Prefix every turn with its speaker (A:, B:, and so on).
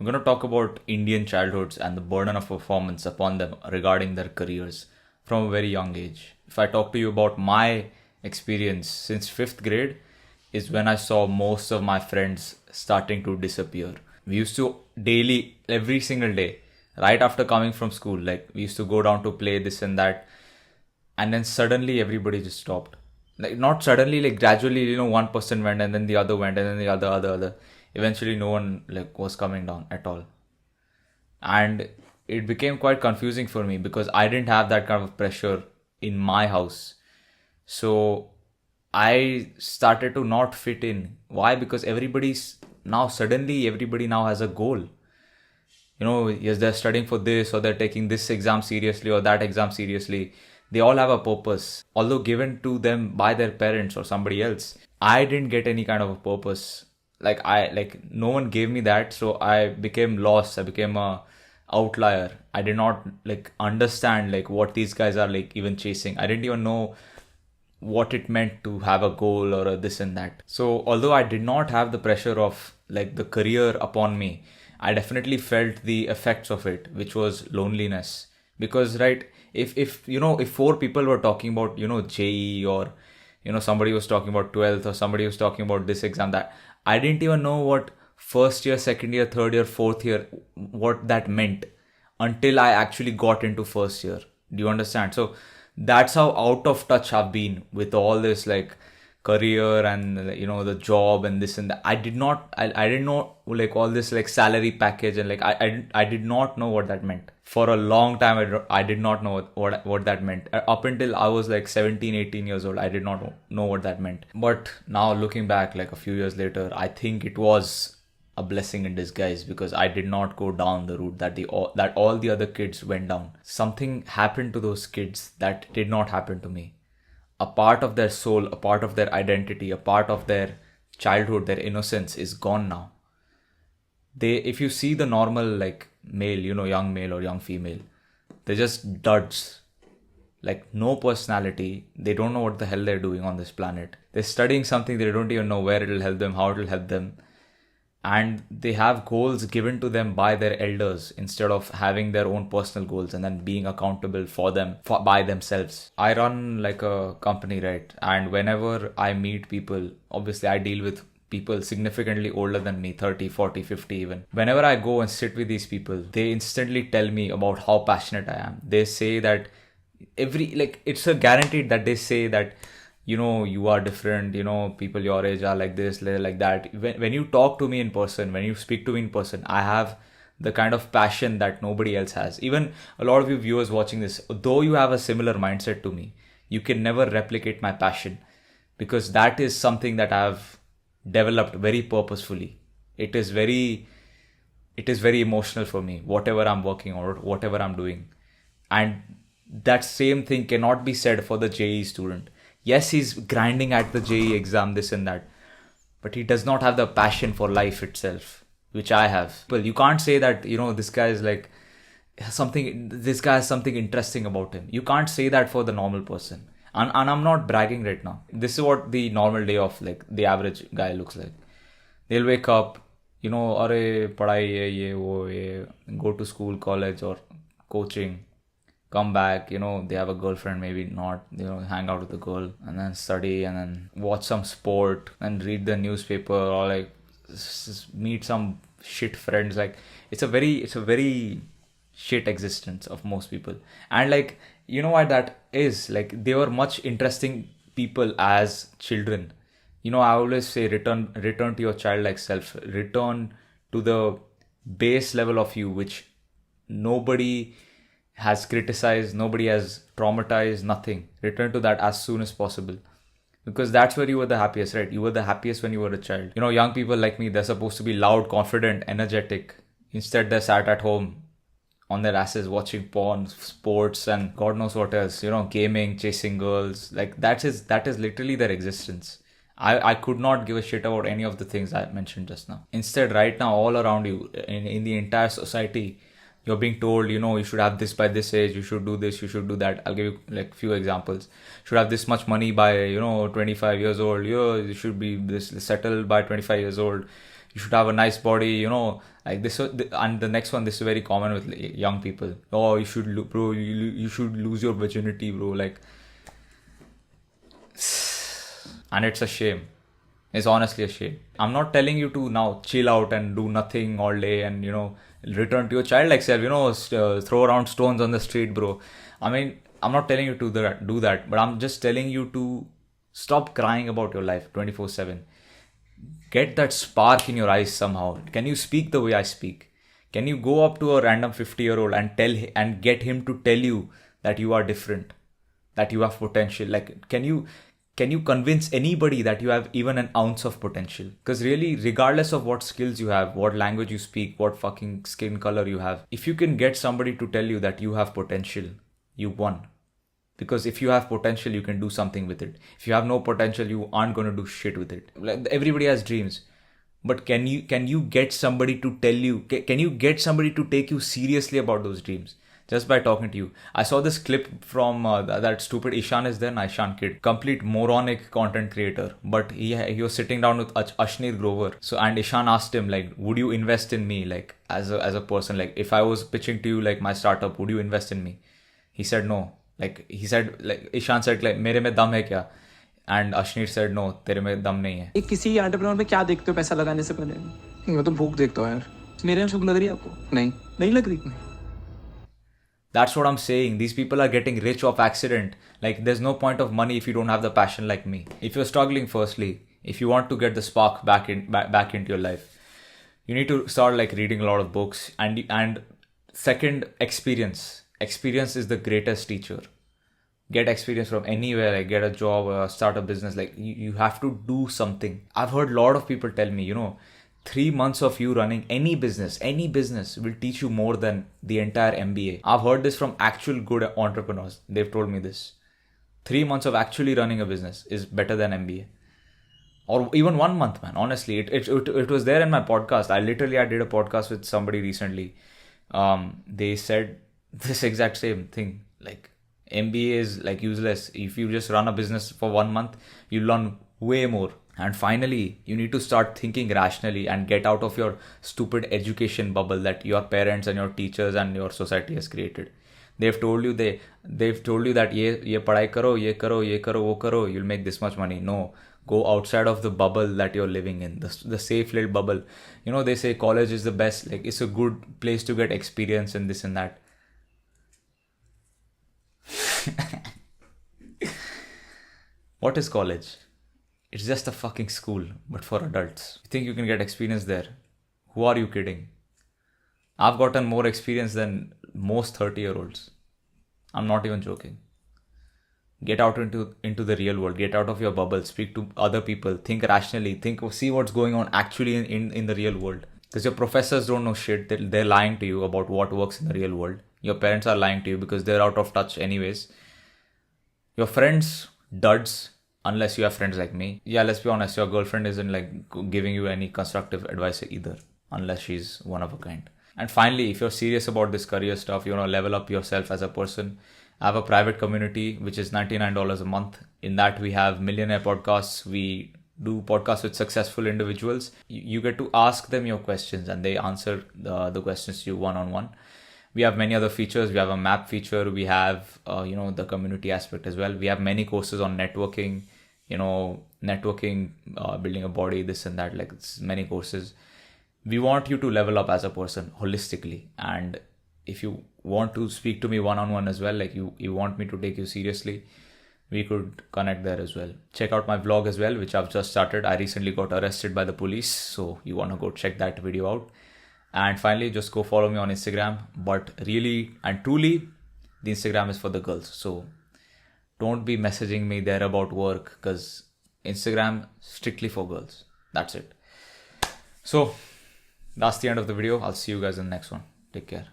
A: I'm going to talk about Indian childhoods and the burden of performance upon them regarding their careers from a very young age. If I talk to you about my experience since fifth grade, is when I saw most of my friends starting to disappear. We used to daily, every single day, right after coming from school, like we used to go down to play this and that, and then suddenly everybody just stopped. Like not suddenly, like gradually, one person went and then the other went and then the other. Eventually no one like was coming down at all. And it became quite confusing for me because I didn't have that kind of pressure in my house. So I started to not fit in. Why? Because everybody now has a goal. Yes, they're studying for this, or they're taking this exam seriously or that exam seriously. They all have a purpose, although given to them by their parents or somebody else. I didn't get any kind of a purpose. Like no one gave me that, so I became lost. I became a outlier. I did not like understand like what these guys are like even chasing. I didn't even know what it meant to have a goal or a this and that. So although I did not have the pressure of like the career upon me, I definitely felt the effects of it, which was loneliness. Because right, if four people were talking about JE, or somebody was talking about 12th, or somebody was talking about this exam, that I didn't even know what first year, second year, third year, fourth year, what that meant until I actually got into first year. Do you understand? So that's how out of touch I've been with all this like career and the job and this and that. I didn't know like all this like salary package, and like I did not know what that meant. For a long time I did not know what that meant. Up until I was like 17, 18 years old, I did not know what that meant. But now looking back like a few years later, I think it was a blessing in disguise, because I did not go down the route that all the other kids went down. Something happened to those kids that did not happen to me. A part of their soul, a part of their identity, a part of their childhood, their innocence is gone now. If you see the normal like male, young male or young female, they're just duds. Like no personality. They don't know what the hell they're doing on this planet. They're studying something, they don't even know where it'll help them, how it'll help them. And they have goals given to them by their elders instead of having their own personal goals and then being accountable for them by themselves. I run like a company, right? And whenever I meet people, obviously I deal with people significantly older than me, 30, 40, 50 even. Whenever I go and sit with these people, they instantly tell me about how passionate I am. They say that it's a guaranteed that they say that you are different, people your age are like this, like that. When you talk to me in person, when you speak to me in person, I have the kind of passion that nobody else has. Even a lot of you viewers watching this, though you have a similar mindset to me, you can never replicate my passion, because that is something that I've developed very purposefully. It is very emotional for me, whatever I'm working on or whatever I'm doing. And that same thing cannot be said for the JE student. Yes, he's grinding at the JE exam, this and that, but he does not have the passion for life itself, which I have. Well, you can't say that, this guy is like this guy has something interesting about him. You can't say that for the normal person. And I'm not bragging right now. This is what the normal day of like the average guy looks like. They'll wake up, अरे पढ़ाई है ये वो ये, go to school, college or coaching, come back, they have a girlfriend, maybe not, hang out with the girl and then study and then watch some sport and read the newspaper, or like meet some shit friends. Like it's a very shit existence of most people. And like, why that is, like they were much interesting people as children. I always say return to your childlike self, return to the base level of you, which nobody has criticized, nobody has traumatized, nothing. Return to that as soon as possible, because that's where you were the happiest, right? You were the happiest when you were a child. Young people like me, they're supposed to be loud, confident, energetic. Instead, they're sat at home on their asses watching porn, sports, and God knows what else. Gaming, chasing girls. Like that is literally their existence. I could not give a shit about any of the things I mentioned just now. Instead, right now, all around you, in the entire society, you're being told, you should have this by this age, you should do this, you should do that. I'll give you like few examples. You should have this much money by, 25 years old. You should be this settled by 25 years old. You should have a nice body, like this. And the next one, this is very common with young people. Oh, you should bro, you should lose your virginity, bro. Like, and it's a shame. It's honestly a shame. I'm not telling you to now chill out and do nothing all day and, return to your childlike self, throw around stones on the street, bro. I mean, I'm not telling you to do that, but I'm just telling you to stop crying about your life 24/7. Get that spark in your eyes somehow. Can you speak the way I speak? Can you go up to a random 50-year-old and get him to tell you that you are different, that you have potential? Like, can you convince anybody that you have even an ounce of potential? Because really, regardless of what skills you have, what language you speak, what fucking skin color you have, if you can get somebody to tell you that you have potential, you won. Because if you have potential, you can do something with it. If you have no potential, you aren't going to do shit with it. Like, everybody has dreams. But can you get somebody to tell you, can you get somebody to take you seriously about those dreams? Just by talking to you. I saw this clip from that stupid Ishan is there, Ishan kid. Complete moronic content creator. But he was sitting down with Ashnir Grover. So, and Ishan asked him, like, would you invest in me, like, as a person? Like, if I was pitching to you, like, my startup, would you invest in me? He said no. Like, he said, like, Ishan said, like, मेरे में दम है क्या? And Ashnir said, no, तेरे में दम नहीं है.
B: एक किसी एंटरप्रेन्योर में क्या देखते हो पैसा लगाने से पहले? मैं तो भूख देखता हूँ यार. मेरे में भूख लग रही है आपको? नहीं लग रही.
A: That's what I'm saying. These people are getting rich off accident. Like, there's no point of money if you don't have the passion like me. If you're struggling, firstly, if you want to get the spark back into your life, you need to start like reading a lot of books. And second, experience. Experience is the greatest teacher. Get experience from anywhere, like get a job, start a business. Like, you have to do something. I've heard a lot of people tell me, 3 months of you running any business will teach you more than the entire MBA. I've heard this from actual good entrepreneurs. They've told me this. 3 months of actually running a business is better than MBA. Or even 1 month, man. Honestly, it was there in my podcast. I did a podcast with somebody recently. They said this exact same thing. Like, MBA is like useless. If you just run a business for 1 month, you learn way more. And finally, you need to start thinking rationally and get out of your stupid education bubble that your parents and your teachers and your society has created. They've told you that ye padhai karo, ye karo, wo karo, you'll make this much money. No, go outside of the bubble that you're living in, the safe little bubble. They say college is the best. Like, it's a good place to get experience and this and that. What is college? It's just a fucking school, but for adults. You think you can get experience there? Who are you kidding? I've gotten more experience than most 30-year-olds. I'm not even joking. Get out into the real world. Get out of your bubble. Speak to other people. Think rationally. See what's going on actually in the real world. Because your professors don't know shit. They're lying to you about what works in the real world. Your parents are lying to you because they're out of touch anyways. Your friends, duds, unless you have friends like me. Yeah, let's be honest, your girlfriend isn't like giving you any constructive advice either, unless she's one of a kind. And finally, if you're serious about this career stuff, level up yourself as a person, I have a private community, which is $99 a month. In that, we have millionaire podcasts. We do podcasts with successful individuals. You get to ask them your questions and they answer the questions to you one-on-one. We have many other features. We have a map feature. We have, the community aspect as well. We have many courses on networking, building a body, this and that. Like, it's many courses. We want you to level up as a person holistically. And if you want to speak to me one-on-one as well, like you want me to take you seriously, we could connect there as well. Check out my vlog as well, which I've just started. I recently got arrested by the police. So you want to go check that video out. And finally, just go follow me on Instagram. But really and truly, the Instagram is for the girls. So don't be messaging me there about work, because Instagram strictly for girls. That's it. So that's the end of the video. I'll see you guys in the next one. Take care.